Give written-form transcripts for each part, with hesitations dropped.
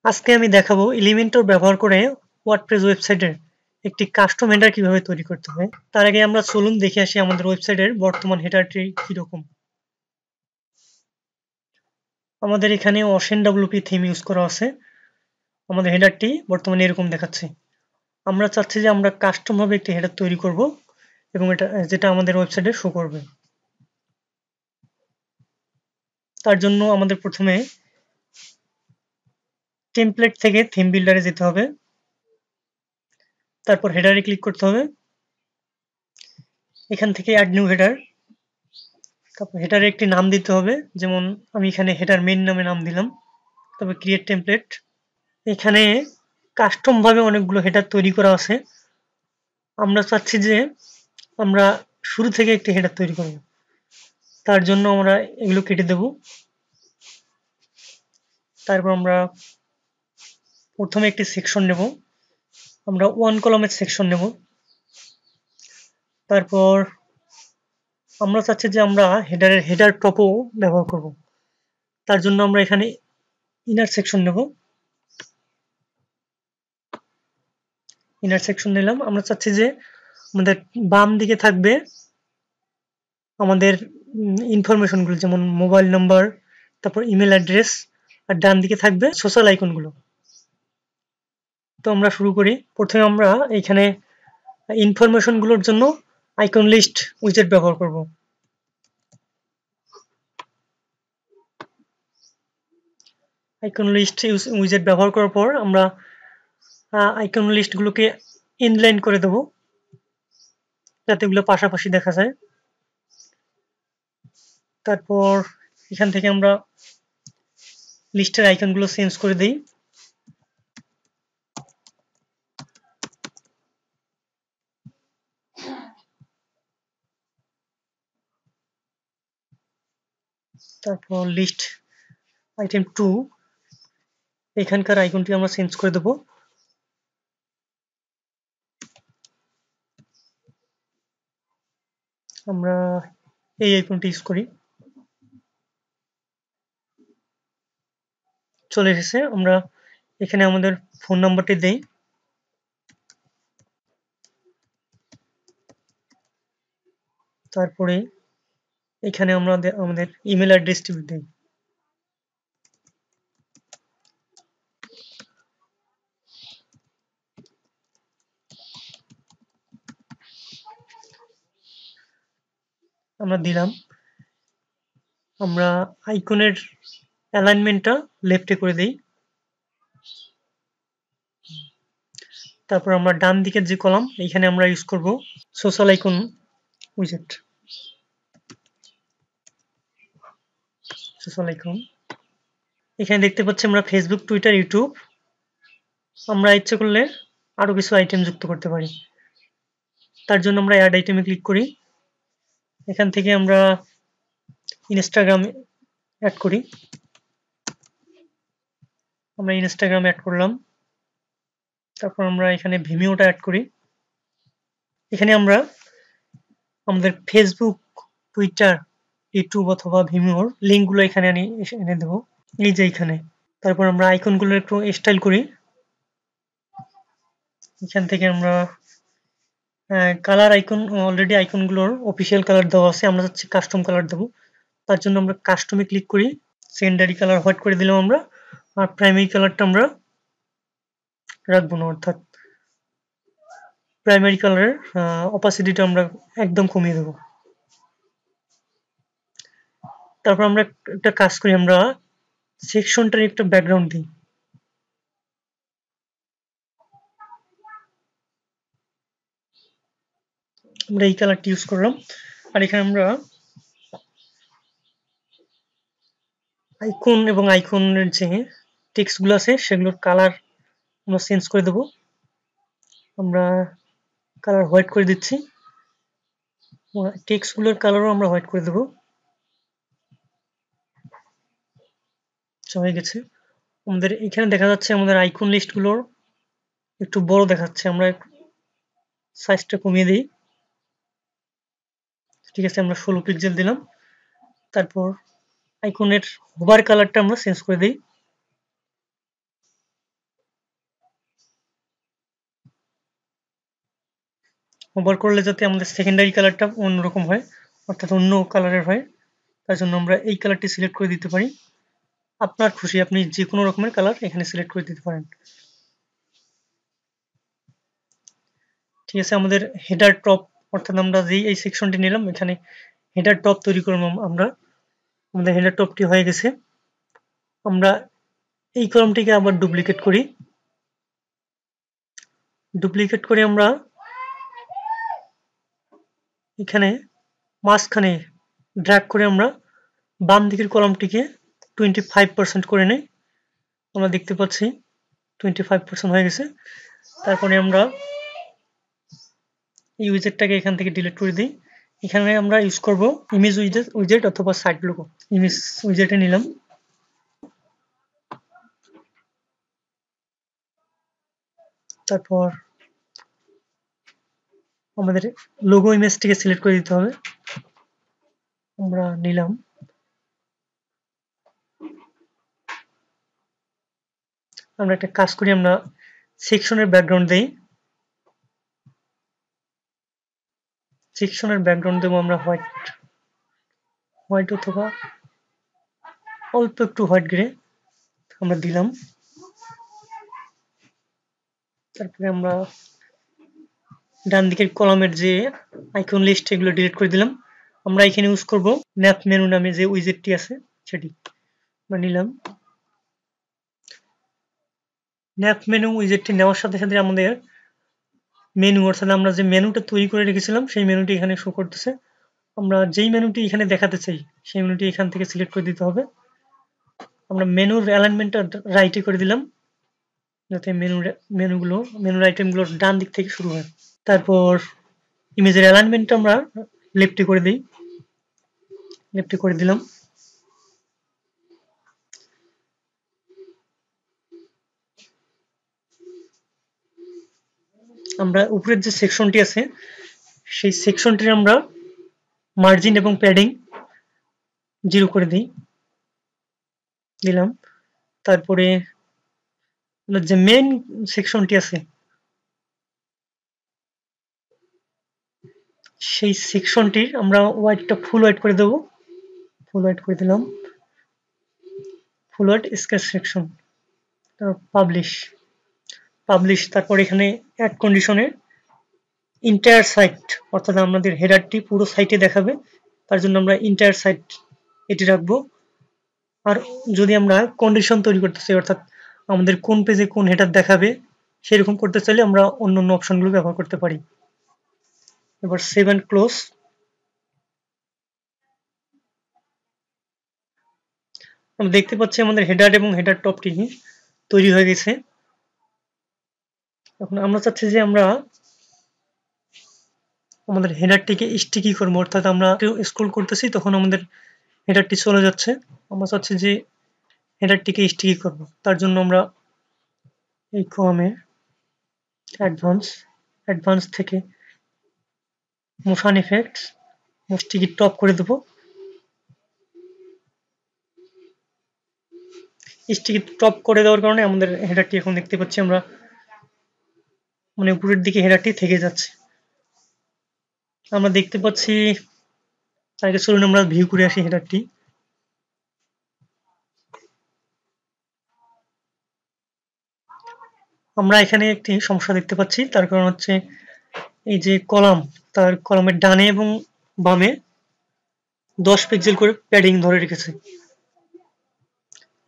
আজকে আমি দেখাবো এলিমেন্টর ব্যবহার করে ওয়ার্ডপ্রেস ওয়েবসাইটের একটি কাস্টম হেডার কিভাবে তৈরি করতে হয়। তার আগে আমরা চলুন দেখে আসি আমাদের ওয়েবসাইটের বর্তমান হেডারটি কিরকম। আমাদের এখানে অশেন ডাব্লিউপি থিম ইউজ করা আছে। আমাদের হেডারটি বর্তমানে এরকম দেখাচ্ছে। আমরা চাচ্ছি যে আমরা কাস্টম ভাবে একটি হেডার তৈরি করব এবং যেটা আমাদের ওয়েবসাইটে শো করবে। তার জন্য আমাদের প্রথমে টেমপ্লেট থেকে থিম বিল্ডারে যেতে হবে, তারপর হেডারে ক্লিক করতে হবে, এখান থেকে অ্যাড নিউ হেডার, তারপর হেডারে একটি নাম দিতে হবে, যেমন আমি এখানে হেডার মেইন নামে নাম দিলাম, তারপর ক্রিয়েট টেমপ্লেট। এখানে কাস্টম ভাবে অনেকগুলো হেডার তৈরি করা আছে। আমরা চাচ্ছি যে আমরা শুরু থেকে একটি হেডার তৈরি করব, তার জন্য আমরা এগুলো কেটে দেব। তারপর আমরা প্রথমে একটি সেকশন নেব, আমরা 1 কলামের সেকশন নেব। তারপর আমরা চাচ্ছি যে আমরা হেডার টপও ব্যবহার করব, তার জন্য আমরা এখানে ইনার সেকশন নেব। ইনার সেকশন নিলাম। আমরা চাচ্ছি যে আমাদের বাম দিকে থাকবে আমাদের ইনফরমেশনগুলো, যেমন মোবাইল নাম্বার, তারপর ইমেল অ্যাড্রেস, আর ডান দিকে থাকবে সোশ্যাল আইকনগুলো। তো আমরা শুরু করি। প্রথমে আমরা এখানে ইনফরমেশনগুলোর জন্য আইকন লিস্ট উইজেট ব্যবহার করব। আইকন লিস্ট উইজেট ব্যবহার করার পর আমরা আইকন লিস্টগুলোকে ইনলাইন করে দেব, যাতে এগুলো পাশাপাশি দেখা যায়। তারপর এখান থেকে আমরা লিস্টের আইকনগুলো চেঞ্জ করে দিই। তারপর লিস্ট আইটেম 2 এখানকার আইকনটি আমরা চেঞ্জ করে দেব। আমরা এই আইকনটি ইউজ করি। চলে এসেছে। আমরা এখানে আমাদের ফোন নাম্বারটি দেই, তারপরে এখানে আমরা আমাদের ইমেল অ্যাড্রেসটি দিই। আমরা দিলাম। আমরা আইকনের অ্যালাইনমেন্টটা লেফটে করে দেই। তারপর আমরা ডান দিকের যে কলাম, এখানে আমরা ইউজ করব সোশ্যাল আইকন উইজেট। সোশ্যাল আইকন এখানে দেখতে পাচ্ছি আমরা ফেসবুক, টুইটার, ইউটিউব। আমরা ইচ্ছে করলে আরো কিছু আইটেম যুক্ত করতে পারি। তার জন্য আমরা অ্যাড আইটেমে ক্লিক করি। এখান থেকে আমরা ইনস্টাগ্রাম অ্যাড করি। আমরা ইনস্টাগ্রাম অ্যাড করলাম। তারপর আমরা এখানে ভিমিওটা অ্যাড করি। এখানে আমরা আমাদের ফেসবুক, টুইটার, ইউটিউব অথবা ভিমিওর লিঙ্কগুলো এখানে এনে দেবো, এই যে এখানে। তারপর আমরা আইকনগুলো একটু স্টাইল করি। এখান থেকে আমরা কালার আইকন, অলরেডি আইকনগুলোর অফিসিয়াল কালার দেওয়া আছে, আমরা চাচ্ছি কাস্টম কালার দেবো। তার জন্য আমরা কাস্টমে ক্লিক করি। সেকেন্ডারি কালার হোয়াইট করে দিলাম আমরা, আর প্রাইমারি কালারটা আমরা রাখবো না, অর্থাৎ প্রাইমারি কালারের অপাসিটিটা আমরা একদম কমিয়ে দেবো। তারপর আমরা একটা কাজ করি, আমরা সেকশনটার একটা ব্যাকগ্রাউন্ড দিই। আমরা এই কালারটি ইউজ করলাম। আর এখানে আমরা আইকন এবং আইকনের যে টেক্সটগুলো আছে সেগুলোর কালার আমরা চেঞ্জ করে দেব। আমরা কালার হোয়াইট করে দিচ্ছি, টেক্সটগুলোর কালারও আমরা হোয়াইট করে দেব। হয়ে গেছে। আমাদের এখানে দেখা যাচ্ছে আমাদের আইকন লিস্টগুলোর একটু বড় দেখাচ্ছে, আমরা সাইজটা কমিয়ে দিই। ঠিক আছে, আমরা 16 পিক্সেল দিলাম। তারপর আইকনের হোভার কালারটা আমরা চেঞ্জ করে দিই। হোভার করলে যাতে আমাদের সেকেন্ডারি কালারটা অন্যরকম হয়, অর্থাৎ অন্য কালারের হয়, তার জন্য আমরা এই কালারটি সিলেক্ট করে দিতে পারি। আপনার খুশি, আপনি যে কোনো রকমের কালার এখানে সিলেক্ট করে দিতে পারেন। ঠিক আছে, আমাদের হেডার টপ, অর্থাৎ আমরা যেই এই সেকশনটি নিলাম এখানে হেডার টপ তৈরি করলাম আমরা। আমাদের হেডার টপটি হয়ে গেছে। আমরা এই কলামটিকে আবার ডুপ্লিকেট করি। ডুপ্লিকেট করে আমরা এখানে মাঝখানে ড্র্যাগ করে আমরা বাম দিকের কলামটিকে 25% করে নেই। আমরা দেখতে পাচ্ছি 25% হয়ে গেছে। তারপরে আমরা এই উইজেটটাকে এখান থেকে ডিলিট করে দিই। এখানে আমরা ইউজ করব ইমেজ উইজেট অথবা সাইট লোগো। ইমেজ উইজেটে নিলাম। তারপর আমাদের লোগো ইমেজটিকে সিলেক্ট করে দিতে হবে। আমরা নিলাম। আমরা একটা কাজ করি, আমরা সেকশনের ব্যাকগ্রাউন্ড দেই। সেকশনের ব্যাকগ্রাউন্ড দেবো আমরা হোয়াইট অথবা অল্প একটু হোয়াইট গ্রে আমরা দিলাম। তারপরে আমরা ডান দিকের কলামের যে আইকন লিস্ট এগুলো ডিলিট করে দিলাম। আমরা এখানে ইউজ করব ম্যাপ মেনু নামে যে উইজেটটি আছে সেটি আমরা নিলাম। ম্যাপ মেনু উইজেটটি নেওয়ার সাথে সাথে আমাদের মেনু, অর্থাৎ আমরা যে মেনুটা তৈরি করে রেখেছিলাম সেই মেনুটি এখানে শো করতেছে। আমরা যেই মেনুটি এখানে দেখাতে চাই সেই মেনুটি এখান থেকে সিলেক্ট করে দিতে হবে। আমরা মেনুর অ্যালাইনমেন্টটা রাইটে করে দিলাম যাতে মেনুর আইটেমগুলো ডান দিক থেকে শুরু হয়। তারপর ইমেজের অ্যালাইনমেন্টটা আমরা লেফটে করে দিই। লেফটে করে দিলাম। আমরা উপরের যে সেকশনটি আছে সেই সেকশনটির আমরা মার্জিন এবং প্যাডিং 0 করে দিলাম। তারপরে যে মেইন সেকশনটি আছে সেই সেকশনটির আমরা হোয়াইটটা ফুল হোয়াইট করে দেব। ফুল হোয়াইট করে দিলাম। ফুল হোয়াইট স্কেচ সেকশন। পাবলিশ। তারপর এখানে অ্যাড কন্ডিশনে ইন্টায়ার সাইট, অর্থাৎ আমাদের হেডারটি পুরো সাইটে দেখাবে, তার জন্য আমরা ইন্টায়ার সাইট এটি রাখবো। আর যদি আমরা কন্ডিশন তৈরি করতে চাই, অর্থাৎ আমাদের কোন পেজে কোন হেডার দেখাবে সেরকম করতে চাইলে আমরা অন্য অন্য অপশনগুলো ব্যবহার করতে পারি। এবার সেভ অ্যান্ড ক্লোজ। আমরা দেখতে পাচ্ছি আমাদের হেডার এবং হেডার টপটি তৈরি হয়ে গেছে। এখন আমরা চাচ্ছি যে আমরা আমাদের হেডারটিকে স্টিকি করবো, অর্থাৎ আমরা স্ক্রল করতেছি তখন আমাদের হেডারটি চলে যাচ্ছে। আমরা চাচ্ছি যে হেডারটিকে স্টিকি করব, তার জন্য আমরা এই কলামে অ্যাডভান্স থেকে মোশন ইফেক্টস স্টিকি টপ করে দেবো। স্টিকি টপ করে দেওয়ার কারণে আমাদের হেডারটি এখন দেখতে পাচ্ছি আমরা মানে উপরের দিকে হেডারটি থেকে যাচ্ছে। আমরা দেখতে পাচ্ছি, আগে চলুন আমরা ভিউ করে আসি হেডারটি। আমরা এখানে একটি সমস্যা দেখতে পাচ্ছি, তার কারণ হচ্ছে এই যে কলাম, তার কলামের ডানে এবং বামে 10 পিক্সেল করে প্যাডিং ধরে রেখেছে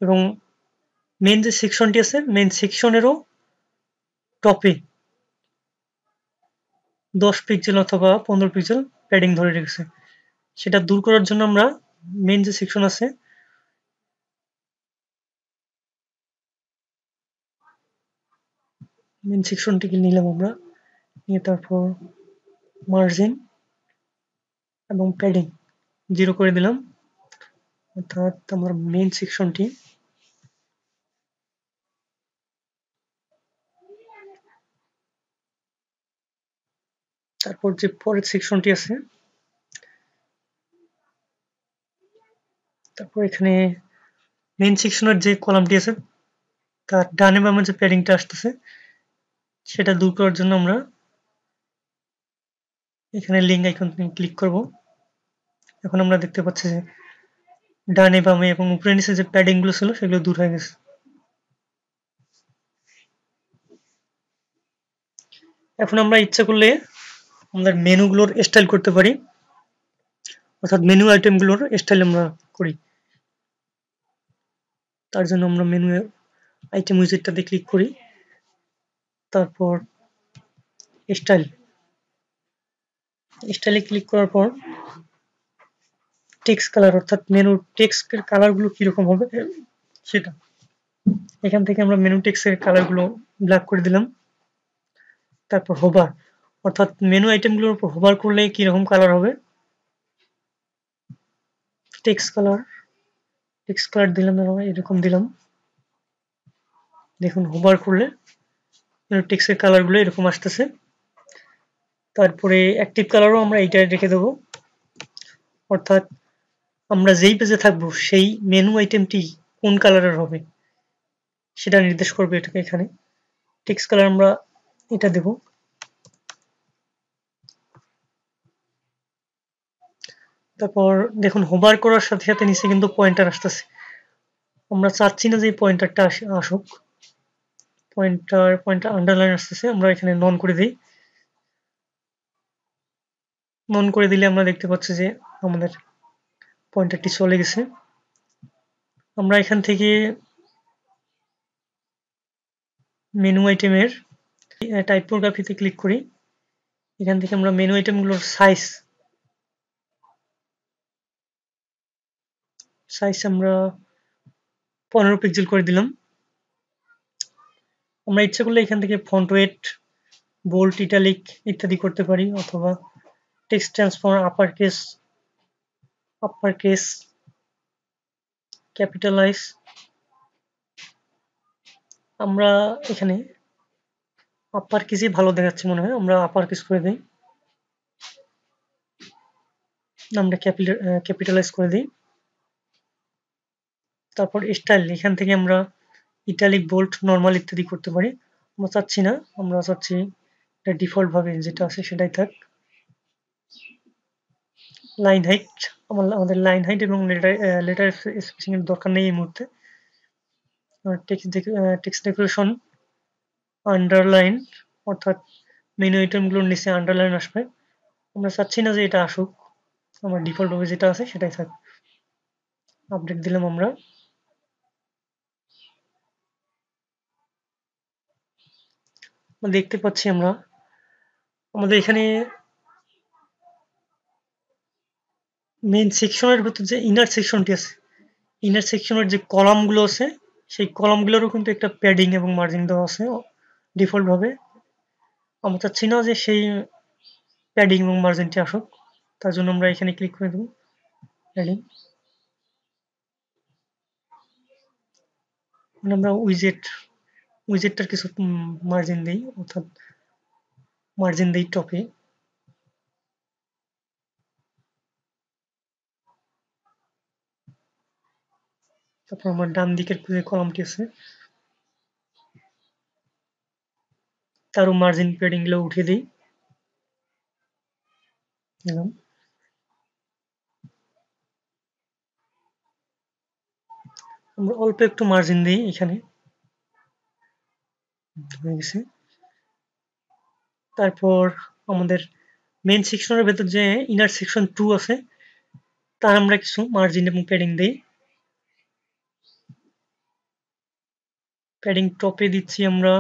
এবং মেইন যে সেকশনটি আছে মেইন সেকশনেরও টপে 10 পিক্সেল অথবা 15 পিক্সেল প্যাডিং ধরে রেখেছে। সেটা দূর করার জন্য আমরা মেইন যে সেকশন আছে মেইন সেকশনটিকে নিলাম আমরা, নিয়ে তারপর মার্জিন এবং প্যাডিং 0 করে দিলাম, অর্থাৎ আমার মেইন সেকশনটি তারপর যে পরের সেকশনটি আছে, তারপর এখানে মেইন সেকশনের যে কলামটি আছে তার ডানে বামে যে প্যাডিংটা আসতেছে সেটা দূর করার জন্য আমরা এখানে লিঙ্ক আইকন ক্লিক করব। এখন আমরা দেখতে পাচ্ছি যে ডানে বামে এবং উপরে নিচে যে প্যাডিং গুলো ছিল সেগুলো দূর হয়ে গেছে। এখন আমরা ইচ্ছা করলে আমাদের মেনুগুলোর স্টাইল করতে পারি, অর্থাৎ মেনু আইটেমগুলোর স্টাইল আমরা করি। তার জন্য আমরা মেনু আইটেম উইজেটটাতে ক্লিক করি, তারপর স্টাইল স্টাইলে ক্লিক করার পর টেক্সট কালার, অর্থাৎ মেনু টেক্সটের কালারগুলো কিরকম হবে সেটা। এখান থেকে আমরা মেনু টেক্সটের কালারগুলো ব্ল্যাক করে দিলাম। তারপর হোভার, অর্থাৎ মেনু আইটেমগুলোর উপর হোভার করলে কিরকম কালার হবে। টেক্সট কালার দিলাম, এরকম দিলাম। দেখুন হোভার করলে মেনু টেক্সটের কালারগুলো এরকম আসতেছে। তারপরে অ্যাক্টিভ কালারও আমরা এইটা রেখে দেবো, অর্থাৎ আমরা যেই পেজে থাকবো সেই মেনু আইটেমটি কোন কালারের হবে সেটা নির্দেশ করবে এটাকে। এখানে টেক্সট কালার আমরা এটা দেব। তারপর দেখুন হোভার করার সাথে সাথে নিচে কিন্তু পয়েন্টার আসতেছে। আমরা চাচ্ছি না যে এই পয়েন্টারটা আসুক, পয়েন্টার আন্ডারলাইন আসতেছে, আমরা এখানে নন করে দিই। নন করে দিলে আমরা দেখতে পাচ্ছি যে আমাদের পয়েন্টারটি চলে গেছে। আমরা এখান থেকে মেনু আইটেমের টাইপোগ্রাফিতে ক্লিক করি। এখান থেকে আমরা মেনু আইটেমগুলোর সাইজ আমরা 15 পিক্সেল করে দিলাম। আমরা ইচ্ছা করলে এখান থেকে ফন্ট ওয়েট, বোল্ড, ইটালিক ইত্যাদি করতে পারি, অথবা text transform, upper case, capitalise. আমরা এখানে আপার কেসই ভালো দেখাচ্ছে মনে হয়, আমরা আপার কেস করে দিই। আমরা ক্যাপিটালাইজ করে দিই। তারপর স্টাইল, এখান থেকে আমরা ইটালিক, বোল্ড, নর্মাল ইত্যাদি করতে পারি। আমরা চাচ্ছি না, আমরা চাচ্ছি এটা ডিফল্ট ভাবে যেটা আছে সেটাই থাক। লাইন হাইট, আমাদের লাইন হাইট এবং লেটার স্পেসিং এর দরকার নেই এই মুহূর্তে। টেক্সট ডেকোরেশন আন্ডারলাইন, অর্থাৎ মেনু আইটেমগুলোর নিচে আন্ডারলাইন আসবে। আমরা চাচ্ছি না যে এটা আসুক, আমার ডিফল্ট ভাবে যেটা আছে সেটাই থাক। আপডেট দিলাম আমরা। দেখতে পাচ্ছি আমরা আমাদের এখানে মেইন সেকশনের ভেতর যে ইনার সেকশনটি আছে, ইনার সেকশনের যে কলামগুলো আছে সেই কলামগুলোরও কিন্তু একটা প্যাডিং এবং মার্জিন দেওয়া আছে ডিফল্ট ভাবে। আমরা চাচ্ছি না যে সেই প্যাডিং এবং মার্জিনটি আসুক, তার জন্য আমরা এখানে ক্লিক করে দেবো প্যাডিং। মানে আমরা উইজেটটার কিছু মার্জিন দিই, অর্থাৎ মার্জিন দিই টপে। তারপর আমার ডান দিকের যে কলামটি আছে তারও মার্জিন প্যাডিং গুলো উঠিয়ে দিই। দিলাম। আমরা অল্প একটু মার্জিন দিই এখানে, হয়ে গেছে। তারপর আমাদের মেইন সেকশনের ভেতর যে ইনার সেকশন 2 আছে তার আমরা কিছু মার্জিন এবং প্যাডিং দিই। প্যাডিং টপে দিচ্ছি আমরা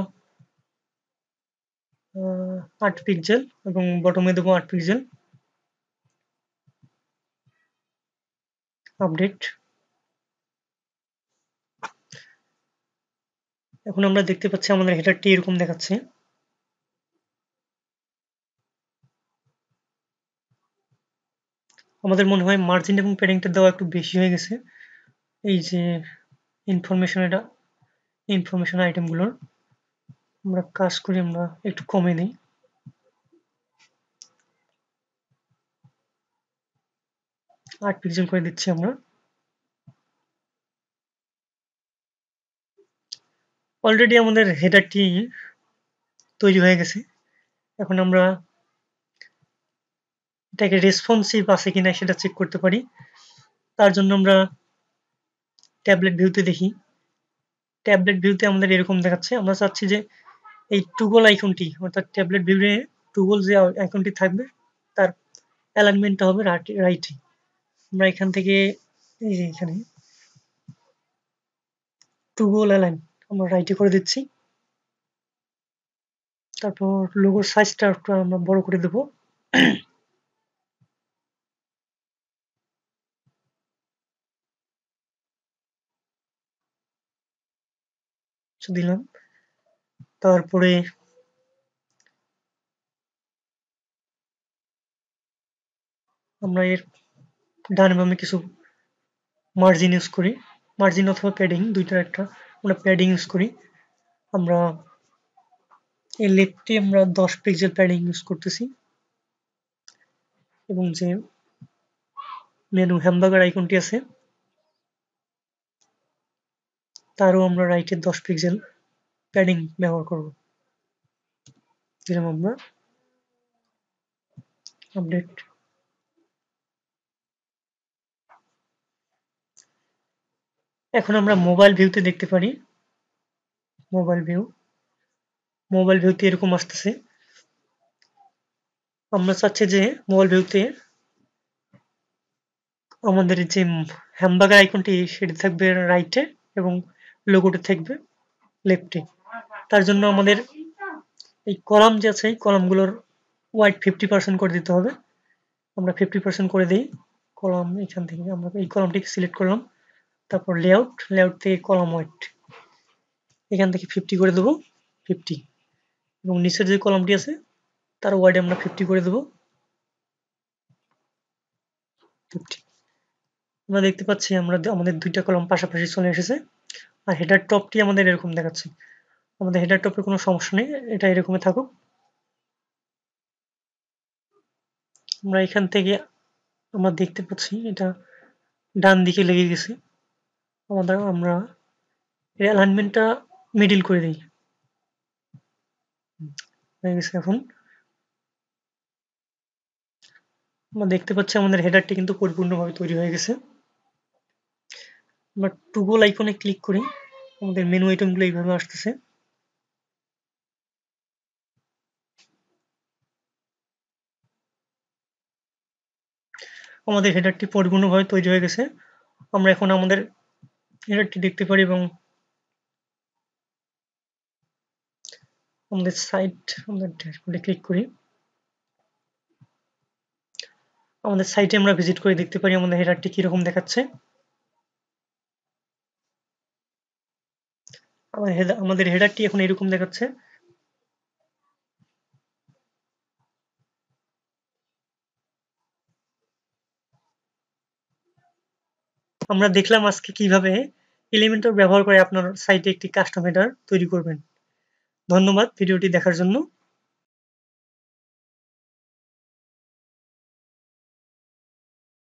8 পিক্সেল এবং বটমে দেবো 8 পিক্সেল। আপডেট। এখন আমরা দেখতে পাচ্ছি আমাদের হেডারটি এরকম দেখাচ্ছে। আমাদের মনে হয় মার্জিন এবং প্যাডিংটা দেওয়া একটু বেশি হয়ে গেছে। এই যে ইনফরমেশন আইটেমগুলোর আমরা কাজ করি, আমরা একটু কমে দিই। 8 পিক্সেল করে দিচ্ছি আমরা। অলরেডি আমাদের হেডারটি তৈরি হয়ে গেছে। এখন আমরা এটাকে রেসপন্সিভ আছে কিনা সেটা চেক করতে পারি। তার জন্য আমরা ট্যাবলেট ভিউতে দেখি। ট্যাবলেট ভিউতে আমাদের এরকম দেখাচ্ছে। আমরা চাচ্ছি যে এই টুগল আইকনটি অর্থাৎ ট্যাবলেট ভিউয়ে টুগল যে আইকনটি থাকবে তার অ্যালাইনমেন্টটা হবে রাইটে। আমরা এখান থেকে এই যে এখানে টুগল অ্যালাইন আমরা রাইটে করে দিচ্ছি। তারপর লোগোর সাইজটা একটু আমরা বড় করে দেব। দিলাম। তারপরে আমরা এর ডান বামে কিছু মার্জিন ইউজ করি। মার্জিন অথবা প্যাডিং দুইটার একটা আমরা প্যাডিং ইউজ করি। আমরা এই লেফটে আমরা 10 পিক্সেল প্যাডিং ইউজ করতেছি এবং যে মেনু হ্যামবার্গার আইকনটি আছে তারও আমরা রাইটে 10 পিক্সেল প্যাডিং ব্যবহার করব। দিলাম আমরা আপডেট। এখন আমরা মোবাইল ভিউতে দেখতে পারি। মোবাইল ভিউতে এরকম আসতেছে। আমরা চাচ্ছি যে মোবাইল ভিউতে আমাদের যে হ্যামবার্গার আইকনটি সেটি থাকবে রাইটে এবং লোগোটি থাকবে লেফটে। তার জন্য আমাদের এই কলাম যে আছে এই কলামগুলোর ওয়াইড 50% করে দিতে হবে। আমরা 50% করে দিই। কলাম এখান থেকে আমরা এই কলামটিকে সিলেক্ট করলাম। তারপর লেআউট থেকে কলাম ওয়াইড এখান থেকে 50 করে দেবো 50 এবং নিচের যে কলামটি আছে তার ওয়াইড আমরা 50 করে দেবো 50। আমরা দেখতে পাচ্ছি আমাদের দুইটা কলাম পাশাপাশি চলে এসেছে আর হেডার টপটি আমাদের এরকম দেখাচ্ছে। আমাদের হেডার টপে কোনো সমস্যা নেই, এটা এরকমই থাকুক। আমরা এখান থেকে আমরা দেখতে পাচ্ছি এটা ডান দিকে লেগে গেছে। আমরা এর অ্যালাইনমেন্টটা মিডিল করে দিই। হয়ে গেছে। এখন আমরা দেখতে পাচ্ছি আমাদের হেডারটি কিন্তু পরিপূর্ণভাবে তৈরি হয়ে গেছে। আমরা টুগল আইকনে ক্লিক করি, আমাদের মেনু আইটেমগুলো এইভাবে আসতেছে। আমাদের হেডারটি পরিপূর্ণভাবে তৈরি হয়ে গেছে। আমরা এখন আমাদের হেডারটি দেখতে পারি এবং আমাদের ড্যাশবোর্ডে ক্লিক করি। আমাদের সাইটে আমরা ভিজিট করে দেখতে পারি আমাদের হেডারটি কিরকম দেখাচ্ছে। আমাদের হেডারটি এখন এরকম দেখাচ্ছে। আমরা দেখলাম আজকে কিভাবে এলিমেন্টর ব্যবহার করে আপনার সাইটে একটি কাস্টম হেডার তৈরি করবেন। ধন্যবাদ ভিডিওটি দেখার জন্য।